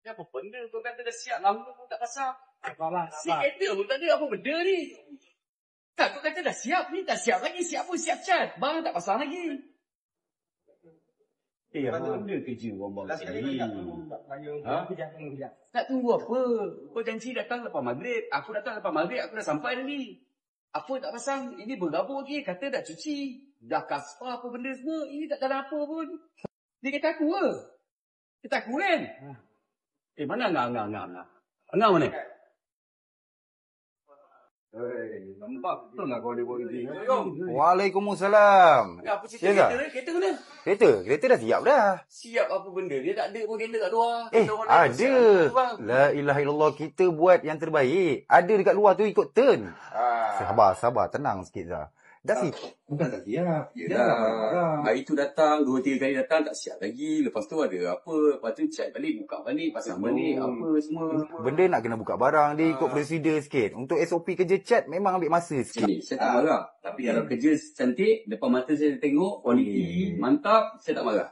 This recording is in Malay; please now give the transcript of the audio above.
Ni apa benda kau kata dah siap lama pun tak pasang. Abang. Si kereta pun tak ada apa benda ni. Tak, kau kata dah siap ni, tak siap lagi. Siap pun siap cat. Barang tak pasang lagi. Apa benda kerja abang sekali? Nak tunggu apa? Kau janji datang lepas maghrib. Aku datang lepas maghrib, aku dah sampai tadi. Apa tak pasang? Ini bergabung lagi. Kata dah cuci. Dah kaspa apa benda semua. Ini tak ada apa pun. Dia kata aku ke? Kata aku kan? Mana Angah mana? Nampak betul lah kau dia buat kerja. Waalaikumsalam. Apa cerita Ya, kereta? Kereta mana? Kereta dah siap dah. Siap apa benda? Dia tak ada pun kereta kat luar. Eh, Kata orang lain ada. siap apa, bang? La ilaha illallah, kita buat yang terbaik. Ada dekat luar tu ikut turn. Sabar, tenang sikit dah. Dah siap. Bukan tak siap. Yelah. Hari tu datang, 2-3 kali datang tak siap lagi. Lepas tu ada apa? Lepas tu cat balik, buka balik, pasang balik, apa semua. Benda nak kena buka barang, dia ikut prosedur sikit. Untuk SOP kerja cat memang ambil masa sikit. Sini, saya tak marah. Tapi kalau kerja cantik, depan mata saya tengok, kualiti, mantap, saya tak marah.